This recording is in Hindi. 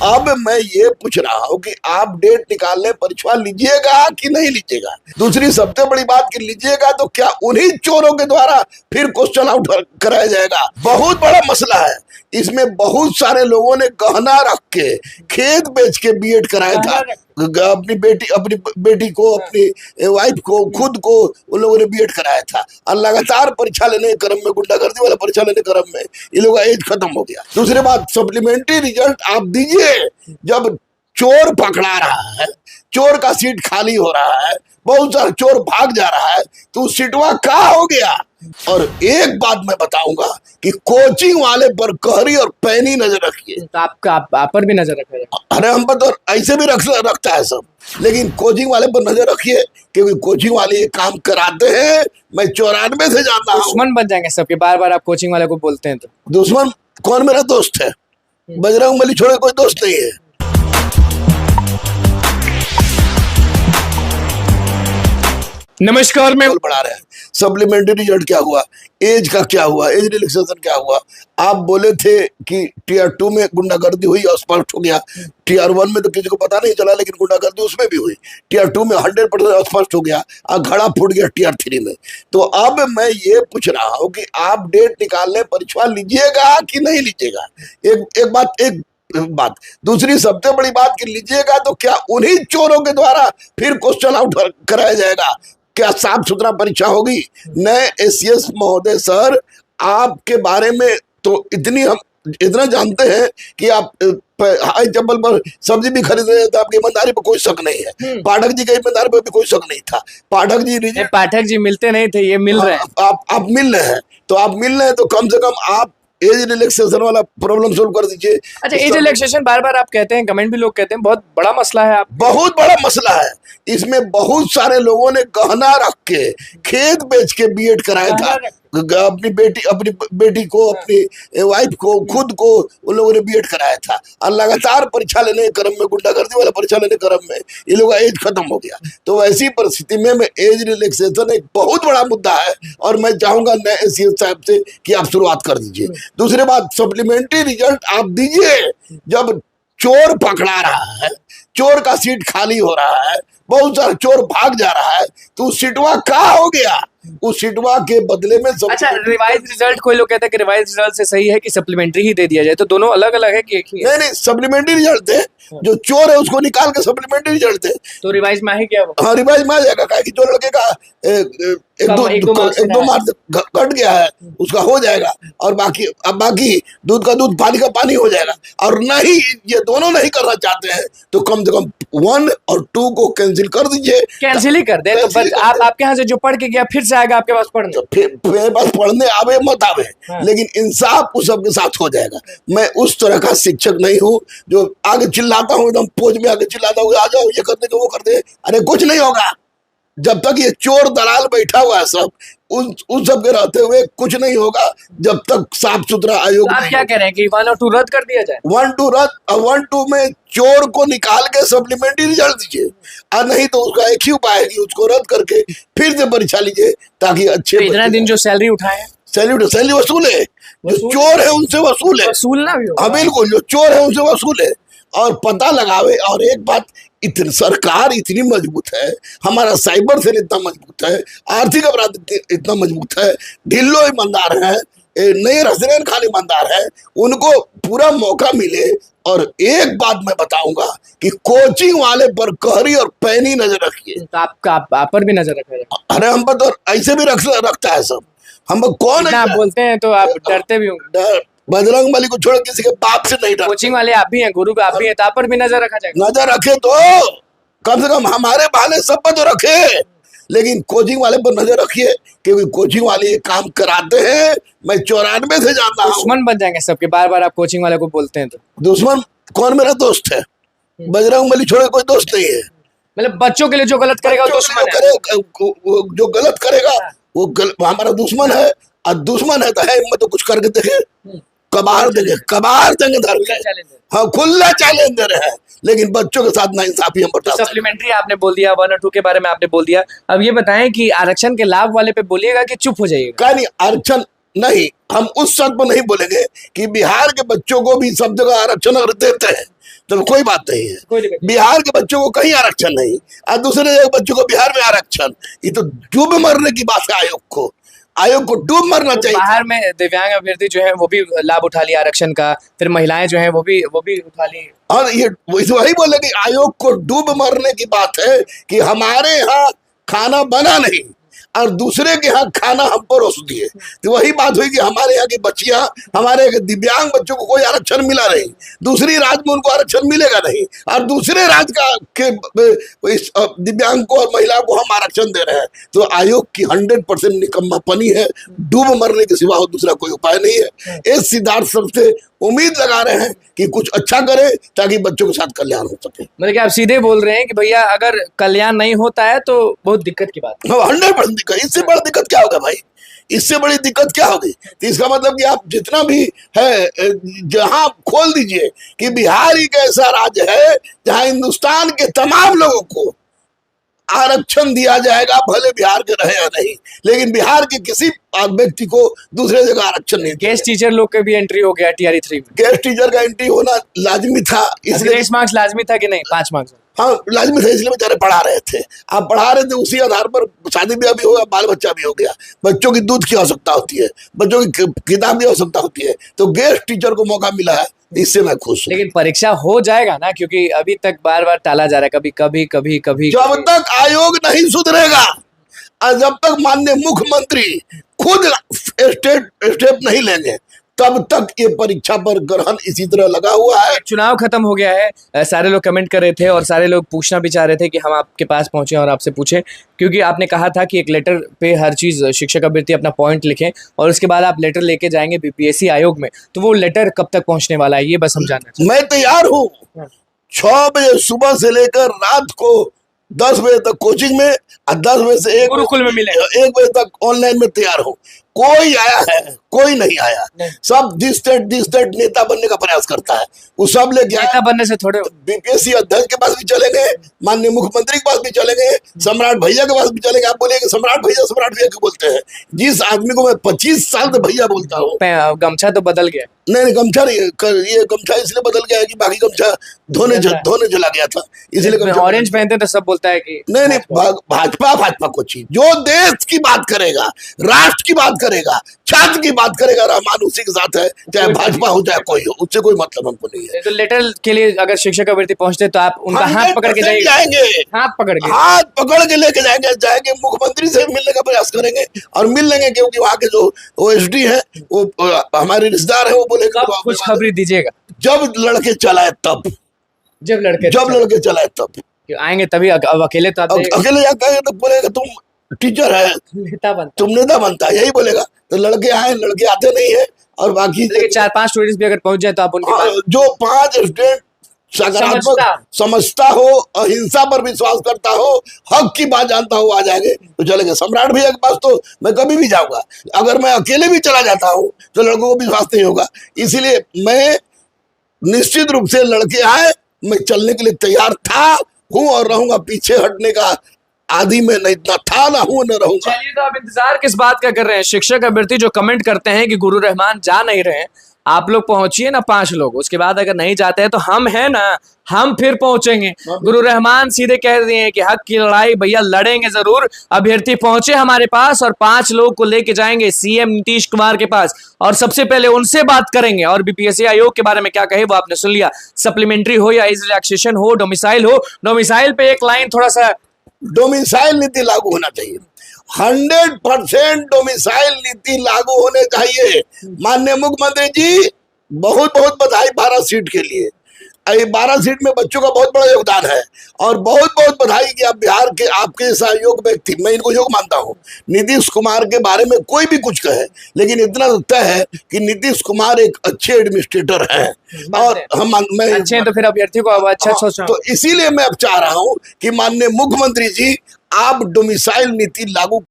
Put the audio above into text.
अब मैं ये पूछ रहा हूँ कि आप डेट निकालने परीक्षा लीजिएगा कि नहीं लीजिएगा। दूसरी सबसे बड़ी बात कि लीजिएगा तो क्या उन्हीं चोरों के द्वारा फिर क्वेश्चन आउट कराया जाएगा। बहुत बड़ा मसला है। इसमें बहुत सारे लोगों ने गहना रख के खेत बेच के बीएड कराया था, अपनी बेटी को, अपनी वाइफ को, खुद को उन लोगों ने बीएड कराया था। और लगातार परीक्षा लेने के क्रम में, गुंडागर्दी वाला परीक्षा लेने के क्रम में ये लोग का एज खत्म हो गया। दूसरी बात, सप्लीमेंट्री रिजल्ट आप दीजिए जब चोर पकड़ा रहा है, चोर का सीट खाली हो रहा है, बहुत सारा चोर भाग जा रहा है, तो सीटवा कहाँ हो गया। और एक बात मैं बताऊंगा कि कोचिंग वाले पर कहरी और पैनी नजर रखिए। तो आप पर भी नजर रखिए। अरे हम पर तो ऐसे भी रखता है सब, लेकिन कोचिंग वाले पर नजर रखिए क्योंकि कोचिंग वाले ये काम कराते हैं। मैं 94 से जानता हूँ। दुश्मन बन जाएंगे सबके, बार बार आप कोचिंग वाले को बोलते हैं तो। दुश्मन कौन? मेरा दोस्त है। बजरंगबली छोड़े कोई दोस्त नहीं है। नमस्कार, मैं बढ़ा रहे हैं। सप्लीमेंट्री रिजल्ट क्या हुआ, एज का क्या हुआ, एज रिलैक्सेशन क्या हुआ। आप बोले थे कि टीयर 2 में गुंडागर्दी हुई और स्पष्ट हो गया। टीयर 1 में तो किसी को पता नहीं चला, लेकिन गुंडागर्दी उसमें भी हुई। टीयर 2 में 100% स्पष्ट हो गया और घड़ा फूट गया टीयर 3 में। तो अब मैं ये पूछ रहा हूँ कि आप डेट निकालने परीक्षा लीजिएगा कि नहीं लीजिएगा। एक बात। दूसरी सबसे बड़ी बात कि लीजिएगा तो क्या उन्हीं चोरों के द्वारा फिर क्वेश्चन आउट कराया जाएगा। क्या साफ सुथरा परीक्षा होगी? नए एसीएस महोदय सर, आपके बारे में तो हम इतना जानते हैं कि आप हाई चप्पल पर सब्जी भी खरीद रहे थे, आपकी ईमानदारी पर कोई शक नहीं है। पाठक जी की ईमानदारी पर भी कोई शक नहीं था। पाठक जी मिलते नहीं थे, ये मिल रहे हैं। आप मिल रहे हैं, तो आप मिल रहे हैं तो कम से कम आप एज रिलैक्सेशन वाला प्रॉब्लम सोल्व कर दीजिए। अच्छा, एज रिलैक्सेशन बार बार आप कहते हैं, कमेंट भी लोग कहते हैं, बहुत बड़ा मसला है। आप बहुत बड़ा मसला है। इसमें बहुत सारे लोगों ने गहना रख के खेत बेच के बीएड कराया था, अपनी बेटी को, अपनी वाइफ को, खुद को उन लोगों ने बीएड कराया था। और लगातार परीक्षा लेने के क्रम में, गुंडागर्दी वाला परीक्षा लेने के क्रम में ये लोग का एज खत्म हो गया। तो ऐसी परिस्थिति में एज रिलैक्सेशन एक बहुत बड़ा मुद्दा है और मैं चाहूंगा नए एसीएस साहब से कि आप शुरुआत कर दीजिए। दूसरी बात, सप्लीमेंट्री रिजल्ट आप दीजिए जब चोर पकड़ा रहा है, चोर का सीट खाली हो रहा है, बहुत सारा चोर भाग जा रहा है, तो सीटवा कहाँ हो गया। उस सीटवा के बदले में अच्छा, रिवाइज रिजल्ट कोई लोग कहते हैं कि रिवाइज रिजल्ट से सही है कि सप्लीमेंट्री ही दे दिया जाए, तो दोनों अलग अलग है कि एक ही है? नहीं, सप्लीमेंटरी रिजल्ट दे। जो चोर है उसको निकाल के सप्लीमेंट्री रिजल्ट दे, तो रिवाइज में ही क्या होगा? हाँ, रिवाइज में आ जाएगा। कि जो लड़के का एक दो मार्क्स घट गया है उसका हो जाएगा, और बाकी दूध का दूध, पानी का पानी हो जाएगा। और नहीं, ये दोनों नहीं करना चाहते हैं तो कम से कम 1 और 2 को कैंसिल कर दीजिए। कैंसिल ही कर दे तो बस आपके यहाँ से जो पढ़ के गया फिर से आएगा आपके पास पढ़ने, तो फिर मेरे पास पढ़ने आवे मत आवे, लेकिन इंसाफ उस सबके साथ हो जाएगा। मैं उस तरह का शिक्षक नहीं हूँ जो आगे चिल्लाता हूँ, एकदम पोज में आगे चिल्लाता हूँ, आ जाओ ये कर दे वो कर दे। अरे कुछ नहीं होगा जब तक ये चोर दलाल बैठा हुआ है सब, उन सब के रहते हुए कुछ नहीं होगा जब तक साफ सुथरा आयोग। आप क्या कह रहे हैं कि 1 और 2 रद्द कर दिया जाए? 1 2 रद्द, और 1 2 में चोर को निकाल के सप्लीमेंट्री रिजल्ट दीजिए। और नहीं तो उसका एक ही उपाय है कि उसको रद्द करके फिर से परीक्षा लीजिए, ताकि अच्छे तो इतना दिन जो सैलरी उठाए, सैलरी वसूल है। जो चोर है उनसे वसूल है, वसूलना भी होगा। हाँ बिल्कुल, जो चोर है उनसे वसूल है और पता लगावे। और एक बात, सरकार इतनी मजबूत है, हमारा साइबर सेल इतना मजबूत है, आर्थिक अपराध इतना मजबूत है, ढिल्लो ईमानदार है, नए रेस्टोरेंट खाली ईमानदार है, उनको पूरा मौका मिले। और एक बात मैं बताऊंगा कि कोचिंग वाले पर कहरी और पैनी नजर रखिए। तो आप पर भी नजर रखिए। अरे हम पर तो ऐसे भी रखता है सब। हम कौन है? आप बोलते हैं तो आप डरते भी होंगे। बजरंगबली को छोड़ किसी के बाप से नहीं डरते। कोचिंग वाले आप भी हैं, गुरु का आप भी हैं, तो आप पर भी नजर रखा जाएगा। नजर रखे तो कम से कम हमारे बहाने सब पर तो रखे, लेकिन कोचिंग वाले पर नजर रखिए क्योंकि कोचिंग वाले ये काम कराते हैं। मैं 94 से जानता हूँ। दुश्मन बन जाएंगे सबके, बार बार आप कोचिंग वाले को बोलते हैं तो। दुश्मन कौन? मेरा दोस्त है। बजरंगबली छोड़े कोई दोस्त नहीं है। मतलब बच्चों के लिए जो गलत करेगा वो दुश्मन है। जो गलत करेगा वो हमारा दुश्मन है। और दुश्मन है तो है हिम्मत तो कुछ करके देखे, कबार देंगे धर के। हाँ, खुला चैलेंज दे रहे हैं, लेकिन बच्चों के साथ नाइंसाफी हम बता। सप्लीमेंट्री आपने बोल दिया, 1 और 2 के बारे में आपने बोल दिया। अब ये बताएं कि आरक्षण के लाभ वाले पे बोलिएगा कि चुप हो जाइएगा? क्या नहीं, आरक्षण नहीं, हम उस शर्त पर नहीं बोलेंगे कि बिहार के बच्चों को भी सब जगह आरक्षण अगर देते हैं तो कोई बात नहीं है। कोई दिक्कत नहीं। बिहार के बच्चों को कहीं आरक्षण नहीं और दूसरे बच्चों को बिहार में आरक्षण, ये तो डूब मरने की बात है। आयोग को डूब मरना तो चाहिए। बाहर में दिव्यांग अभ्यर्थी जो है वो भी लाभ उठा लिया आरक्षण का, फिर महिलाएं जो है वो भी उठा ली। और ये वही बोले कि आयोग को डूब मरने की बात है कि हमारे यहाँ खाना बना नहीं और दूसरे के यहाँ खाना हम परोस दिए। तो वही बात हुई कि हमारे यहाँ की बच्चियां, हमारे दिव्यांग बच्चों को कोई आरक्षण मिला नहीं, दूसरी राज्य में उनको आरक्षण मिलेगा नहीं, और दूसरे राज्य का के दिव्यांग को और महिलाओं को हम आरक्षण दे रहे हैं। तो आयोग की 100% निकम्मापनी है, डूब मरने के सिवा दूसरा कोई उपाय नहीं है। इस सिद्धार्थ सबसे उम्मीद लगा रहे हैं कि कुछ अच्छा करे ताकि बच्चों के साथ कल्याण हो सके। मतलब कि आप सीधे बोल रहे हैं कि भैया अगर कल्याण नहीं होता है तो बहुत दिक्कत की बात है। 100% दिक्कत, इससे बड़ी दिक्कत क्या होगा भाई, इससे बड़ी दिक्कत क्या होगी। तो इसका मतलब कि आप जितना भी है जहां खोल दीजिए कि बिहार एक ऐसा राज्य है जहां हिंदुस्तान के तमाम लोगों को आरक्षण दिया जाएगा, भले बिहार के रहे या नहीं, लेकिन बिहार के किसी व्यक्ति को दूसरे जगह आरक्षण नहीं। गेस्ट टीचर लोग के भी एंट्री हो गया TRE 3 में। गेस्ट टीचर का एंट्री होना लाजमी था, इसलिए 6 मार्क्स लाजमी था कि नहीं 5 मार्क्स? हाँ लाजमी था, इसलिए बेचारे पढ़ा रहे थे। आप पढ़ा रहे थे, उसी आधार पर शादी ब्याह भी हो गया, बाल बच्चा भी हो गया। बच्चों की दूध की आवश्यकता होती है, बच्चों की किताब की आवश्यकता होती है, तो गेस्ट टीचर को मौका मिला है, इससे मैं खुश हूँ। लेकिन परीक्षा हो जाएगा ना, क्योंकि अभी तक बार बार टाला जा रहा है, कभी जब तक आयोग नहीं सुधरेगा और जब तक माननीय मुख्यमंत्री खुद स्टेप नहीं लेंगे, तब तक ये परीक्षा पर ग्रहण इसी तरह लगा हुआ है। चुनाव खत्म हो गया है, सारे लोग कमेंट कर रहे थे और सारे लोग पूछना भी चाह रहे थे कि हम आपके पास पहुंचे और आपसे पूछें, क्योंकि आपने कहा था कि एक लेटर पे हर चीज शिक्षक अभ्यर्थी अपना पॉइंट लिखें और उसके बाद आप लेटर लेके जाएंगे BPSC आयोग में। तो वो लेटर कब तक पहुंचने वाला है, ये बस हम जानना चाहते मैं तैयार हूँ। 6 बजे सुबह से लेकर रात को 10 बजे तक कोचिंग में और 10 बजे से 1 गुरुकुल में मिले 1 बजे तक ऑनलाइन में तैयार हूँ। कोई आया है, कोई नहीं आया, सब दिस दैट नेता बनने का प्रयास करता है। वो सब लेके नेता बनने से थोड़े BPSC अध्यक्ष के पास भी चलेंगे, माननीय मुख्यमंत्री के पास भी चलेंगे, सम्राट भैया के पास भी चलेंगे। आप बोलेंगे सम्राट भैया क्यों बोलते हैं? जिस आदमी को मैं 25 साल से भैया बोलता हूँ। गमछा तो बदल गया। नहीं गमछा नहीं, ये गमछा इसलिए बदल गया है कि बाकी गमछा धोने चला गया था, इसलिए ऑरेंज पहनते तो सब बोलता है कि नहीं भाजपा को चीज जो देश की बात करेगा, राष्ट्र की बात करेगा, छात्र की बात करेगा, रहमान उसी के साथ है, चाहे भाजपा हो चाहे कोई हो, उससे कोई मतलब हमको नहीं है। तो लेटर के लिए अगर शिक्षक अभ्यर्थी पहुंचते तो आप उनका हाथ पकड़ के जाएंगे, हाथ पकड़ के लेके जाएंगे, मुख्यमंत्री से मिलने का प्रयास करेंगे और मिल लेंगे, क्योंकि वहाँ के जो OSD है वो हमारे रिश्तेदार है, वो बोलेगा खुशखबरी दीजिएगा। जब लड़के चलाए तब, जब लड़के चलाए तब आएंगे तभी। अब अकेले तो अकेले जाकर तो बोलेगा तुम टीचर है, तुम नेता बनता है, यही बोलेगा। तो लड़के आए, लड़के आते नहीं है, और बाकी 4-5 स्टूडेंट्स भी अगर पहुंच जाए तो आप उनके जो 5 स्टूडेंट सकारात्मक समझता हो, अहिंसा पर विश्वास करता हो, हक की बात जानता हो, आ जाएंगे तो चलेंगे। सम्राट भैया के पास तो मैं कभी भी जाऊंगा, अगर मैं अकेले भी चला जाता हूँ तो लड़कों को विश्वास नहीं होगा। इसीलिए मैं निश्चित रूप से लड़के आए, मैं चलने के लिए तैयार हूँ और रहूंगा। पीछे हटने का आदि में नहीं था, ना हूं न रहूंगा। चलिए, तो आप इंतजार किस बात का कर रहे हैं? शिक्षक अभ्यर्थी जो कमेंट करते हैं कि गुरु रहमान जा नहीं रहे, आप लोग पहुंचिए ना 5 लोग, उसके बाद अगर नहीं जाते हैं तो हम है ना, हम फिर पहुंचेंगे। गुरु रहमान सीधे कह दिए हैं कि हक की लड़ाई भैया लड़ेंगे जरूर। अभ्यर्थी पहुंचे हमारे पास और 5 लोग को लेके जाएंगे CM नीतीश कुमार के पास और सबसे पहले उनसे बात करेंगे। और BPSC आयोग के बारे में क्या कहे वो आपने सुन लिया। सप्लीमेंट्री हो या एज रिलैक्सेशन हो, डोमिसाइल हो, डोमिसाइल पे एक लाइन थोड़ा सा, डोमिसाइल नीति लागू होना चाहिए। 100% डोमिसाइल नीति लागू होने चाहिए। माननीय मुख्यमंत्री जी, बहुत बहुत बधाई 12 सीट के लिए। ये 12 सीट में बच्चों का बहुत बड़ा योगदान है, और बहुत बहुत बधाई कि आप बिहार के, आपके जैसा योग्य व्यक्ति, मैं इनको योग्य मानता हूँ। नीतीश कुमार के बारे में कोई भी कुछ कहे, लेकिन इतना तय है कि नीतीश कुमार एक अच्छे एडमिनिस्ट्रेटर हैं, और मैं अच्छे हैं, तो फिर अभ्यर्थी को अब अच्छा सोच रहा हूं। तो इसीलिए मैं अब चाह रहा हूँ कि माननीय मुख्यमंत्री जी, आप डोमिसाइल नीति लागू